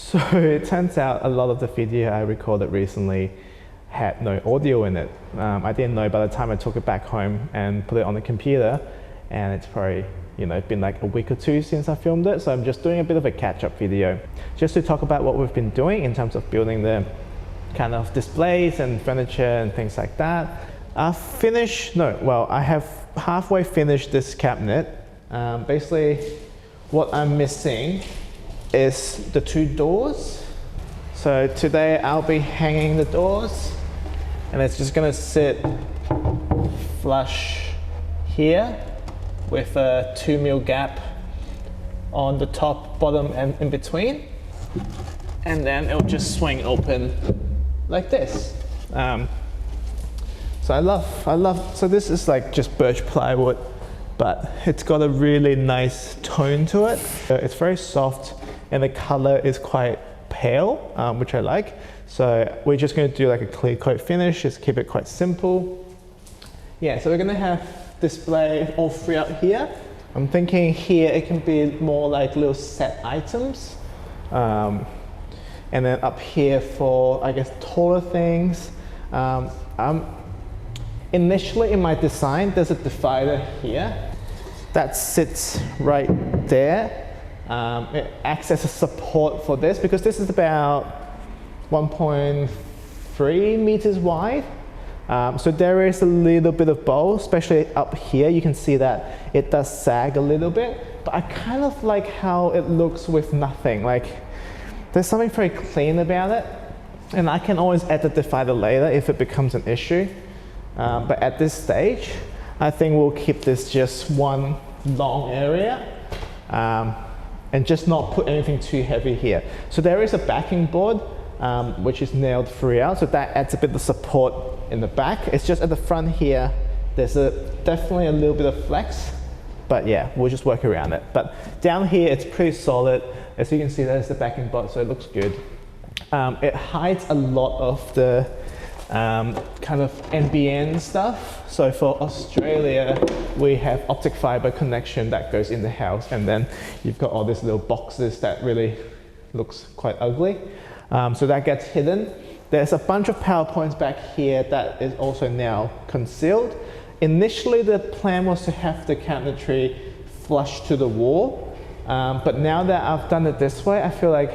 So it turns out a lot of the video I recorded recently had no audio in it. I didn't know by the time I took it back home and put it on the computer, and it's probably been like a week or two since I filmed it, so I'm just doing a bit of a catch-up video just to talk about what we've been doing in terms of building the kind of displays and furniture and things like that. I have halfway finished this cabinet. Basically what I'm missing is the two doors. So today I'll be hanging the doors, and it's just gonna sit flush here with a 2mm gap on the top, bottom, and in between. And then it'll just swing open like this. So this is like just birch plywood, but it's got a really nice tone to it. It's very soft and the color is quite pale, which I like. So we're just going to do like a clear coat finish, just keep it quite simple. Yeah, so we're going to have display all three out here. I'm thinking here it can be more like little set items. And then up here for, I guess, taller things. Initially in my design, there's a divider here that sits right there. It acts as a support for this because this is about 1.3 meters wide. So there is a little bit of bow, especially up here. You can see that it does sag a little bit, but I kind of like how it looks with nothing. Like there's something very clean about it, and I can always add the divider later if it becomes an issue. But at this stage, I think we'll keep this just one long area. And just not put anything too heavy here. So there is a backing board which is nailed throughout, so that adds a bit of support in the back. It's just at the front here, there's definitely a little bit of flex, but yeah, we'll just work around it. But down here, it's pretty solid. As you can see, there's the backing board, so it looks good. It hides a lot of the kind of NBN stuff. So for Australia, we have optic fiber connection that goes in the house, and then you've got all these little boxes that really looks quite ugly. So that gets hidden. There's a bunch of PowerPoints back here that is also now concealed. Initially, the plan was to have the cabinetry flush to the wall, but now that I've done it this way, I feel like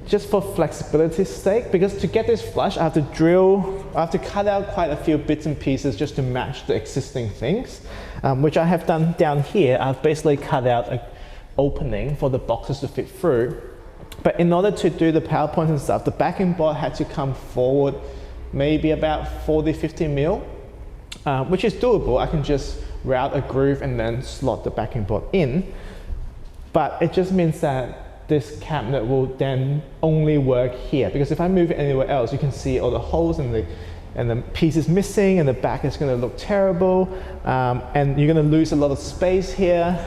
just for flexibility's sake, because to get this flush, I have to cut out quite a few bits and pieces just to match the existing things, which I have done down here. I've basically cut out an opening for the boxes to fit through. But in order to do the PowerPoints and stuff, the backing board had to come forward maybe about 40-50 mil, which is doable. I can just route a groove and then slot the backing board in. But it just means that this cabinet will then only work here, because if I move it anywhere else, you can see all the holes and the pieces missing, and the back is going to look terrible, and you're going to lose a lot of space here,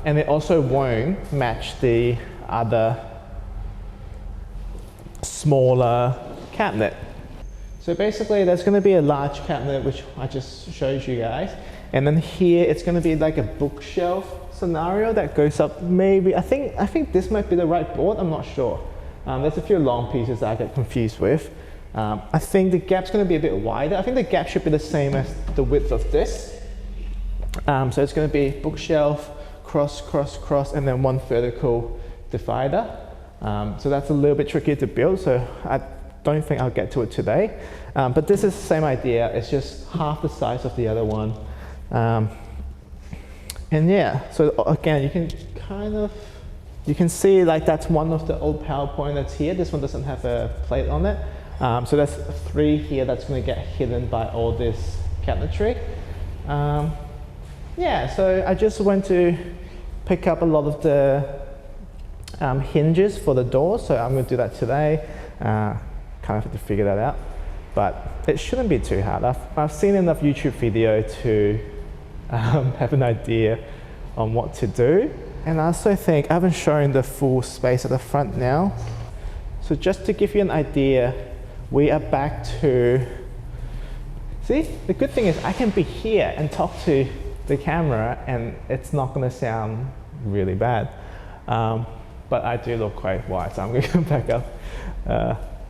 and it also won't match the other smaller cabinet. So basically there's going to be a large cabinet, which I just showed you guys, and then here it's going to be like a bookshelf scenario that goes up maybe, I think this might be the right board, I'm not sure. There's a few long pieces that I get confused with. I think the gap's going to be a bit wider. I think the gap should be the same as the width of this. So it's going to be bookshelf, cross, cross, cross, and then one vertical divider. So that's a little bit tricky to build, so I don't think I'll get to it today. But this is the same idea, it's just half the size of the other one. And yeah, so again, you can see like that's one of the old PowerPoint that's here. This one doesn't have a plate on it. So that's 3 here that's going to get hidden by all this cabinetry. Yeah, so I just went to pick up a lot of the hinges for the doors, so I'm going to do that today. Kind of have to figure that out, but it shouldn't be too hard. I've seen enough YouTube video to have an idea on what to do. And I also think I haven't shown the full space at the front now. So just to give you an idea, we are back to, see, the good thing is I can be here and talk to the camera and it's not going to sound really bad. but I do look quite white, so I'm going to come back up.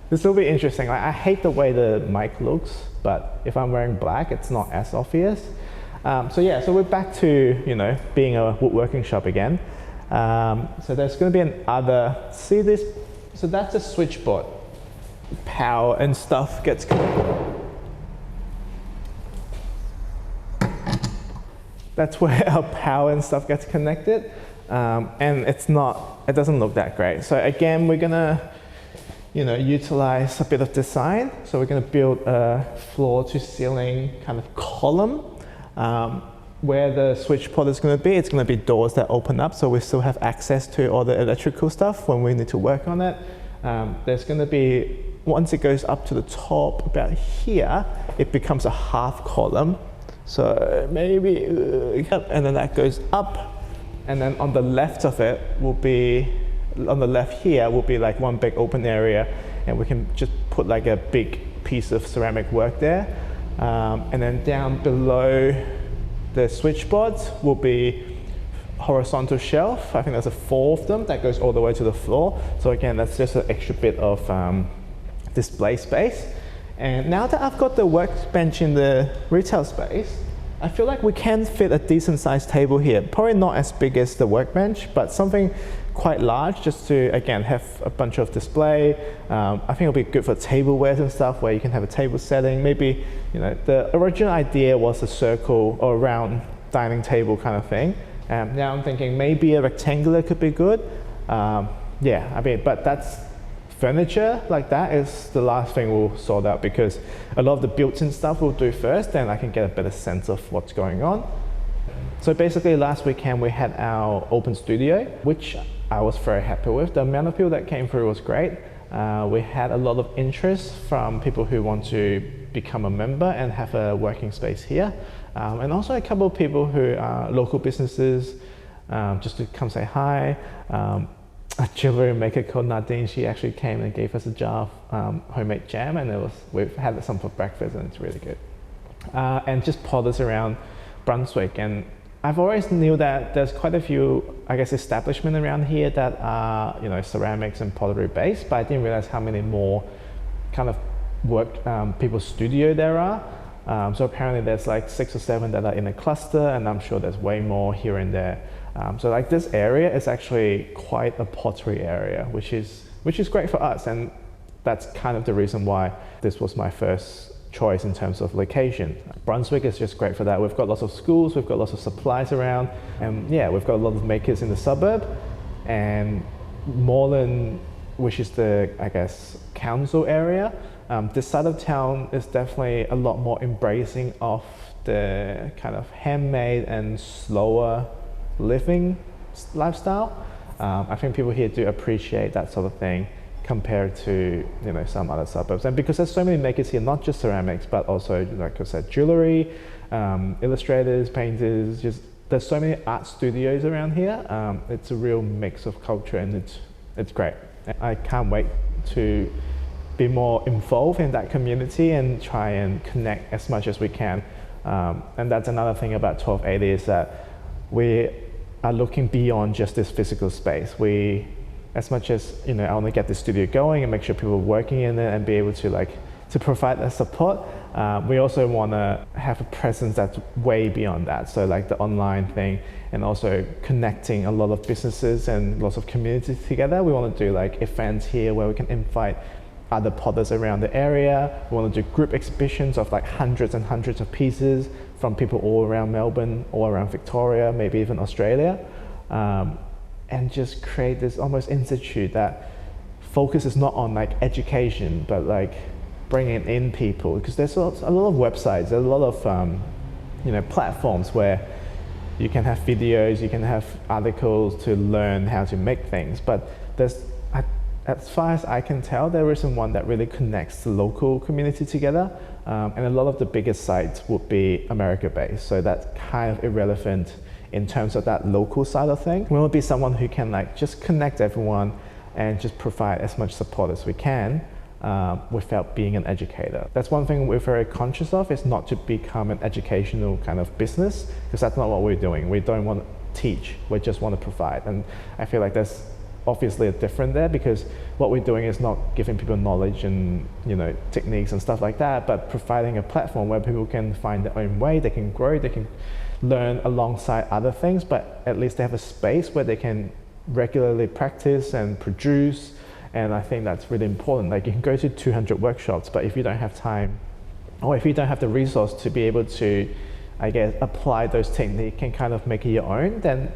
This will be interesting. Like, I hate the way the mic looks, but if I'm wearing black, it's not as obvious. So yeah, so we're back to, you know, being a woodworking shop again. So there's going to be see this? So that's a switchboard. Power and stuff gets connected. That's where our power and stuff gets connected. And it doesn't look that great. So again, we're gonna, you know, utilize a bit of design. So we're gonna build a floor to ceiling kind of column. Where the switch pod is going to be, it's going to be doors that open up, so we still have access to all the electrical stuff when we need to work on it. There's going to be, once it goes up to the top about here, it becomes a half column. So maybe, and then that goes up, and then on the left of it will be, on the left here will be like one big open area, and we can just put like a big piece of ceramic work there. And then down below the switchboards will be horizontal shelf. I think there's 4 of them that goes all the way to the floor. So again, that's just an extra bit of display space. And now that I've got the workbench in the retail space, I feel like we can fit a decent sized table here. Probably not as big as the workbench, but something quite large just to, again, have a bunch of display. I think it'll be good for tablewares and stuff where you can have a table setting. Maybe, you know, the original idea was a circle or round dining table kind of thing. Now I'm thinking maybe a rectangular could be good. Yeah, I mean, but that's furniture like that is the last thing we'll sort out, because a lot of the built-in stuff we'll do first, then I can get a better sense of what's going on. So basically last weekend we had our open studio, which I was very happy with. The amount of people that came through was great. We had a lot of interest from people who want to become a member and have a working space here. And also a couple of people who are local businesses, just to come say hi. A jewelry maker called Nadine, she actually came and gave us a jar of homemade jam, and we've had some for breakfast and it's really good. And just potters around Brunswick, and I've always knew that there's quite a few, I guess, establishments around here that are, you know, ceramics and pottery based, but I didn't realize how many more kind of people's studio there are. So apparently there's like 6 or 7 that are in a cluster, and I'm sure there's way more here and there. So like this area is actually quite a pottery area, which is great for us, and that's kind of the reason why this was my first choice in terms of location. Brunswick is just great for that. We've got lots of schools, we've got lots of supplies around, and yeah, we've got a lot of makers in the suburb. And Moreland, which is the, I guess, council area, this side of town is definitely a lot more embracing of the kind of handmade and slower living lifestyle. I think people here do appreciate that sort of thing compared to, you know, some other suburbs. And because there's so many makers here, not just ceramics, but also, like I said, jewelry, illustrators, painters, just there's so many art studios around here. It's a real mix of culture, and it's great. I can't wait to be more involved in that community and try and connect as much as we can. And that's another thing about 1280 is that we are looking beyond just this physical space. As much as, you know, I want to get the studio going and make sure people are working in it and be able to provide that support, we also want to have a presence that's way beyond that. So like the online thing, and also connecting a lot of businesses and lots of communities together. We want to do like events here where we can invite other potters around the area. We want to do group exhibitions of like hundreds and hundreds of pieces from people all around Melbourne, all around Victoria, maybe even Australia. And just create this almost institute that focuses not on like education, but like bringing in people, because there's a lot of websites, there's a lot of you know, platforms where you can have videos, you can have articles to learn how to make things, but as far as I can tell, there isn't one that really connects the local community together. And a lot of the biggest sites would be America-based, so that's kind of irrelevant in terms of that local side of things. We want to be someone who can like just connect everyone and just provide as much support as we can without being an educator. That's one thing we're very conscious of, is not to become an educational kind of business, because that's not what we're doing. We don't want to teach, we just want to provide. And I feel like that's obviously are different there, because what we're doing is not giving people knowledge and techniques and stuff like that, but providing a platform where people can find their own way, they can grow, they can learn alongside other things, but at least they have a space where they can regularly practice and produce. And I think that's really important. Like, you can go to 200 workshops, but if you don't have time, or if you don't have the resource to be able to, I guess, apply those techniques and kind of make it your own, then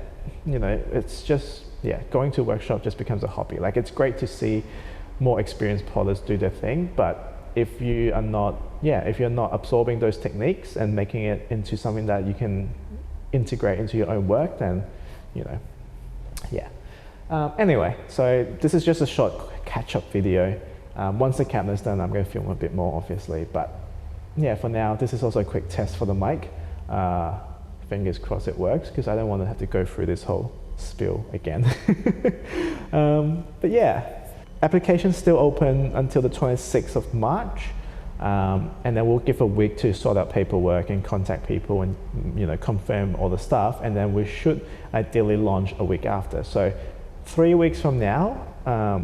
it's just, going to a workshop just becomes a hobby. Like, it's great to see more experienced potters do their thing, but if you're not absorbing those techniques and making it into something that you can integrate into your own work, then anyway, so this is just a short catch-up video. Once the cabinet's done, I'm going to film a bit more, obviously, but for now, this is also a quick test for the mic. Fingers crossed it works, because I don't want to have to go through this whole spiel again. But application's still open until the 26th of March. And then we'll give a week to sort out paperwork and contact people and confirm all the stuff, and then we should ideally launch a week after. So 3 weeks from now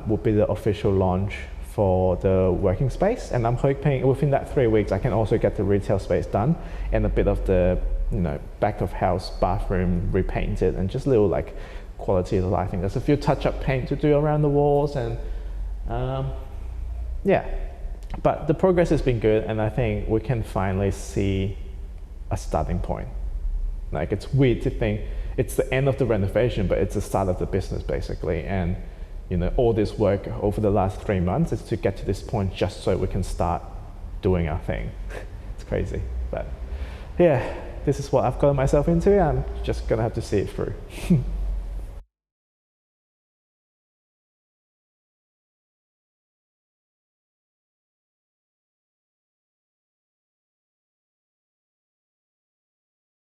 will be the official launch for the working space, and I'm hoping within that 3 weeks I can also get the retail space done and a bit of the back of house bathroom repainted, and just little like quality of life. I think there's a few touch-up paint to do around the walls, and but the progress has been good, and I think we can finally see a starting point. Like, it's weird to think it's the end of the renovation, but it's the start of the business basically. And all this work over the last 3 months is to get to this point just so we can start doing our thing. It's crazy, but this is what I've gotten myself into. I'm just gonna have to see it through.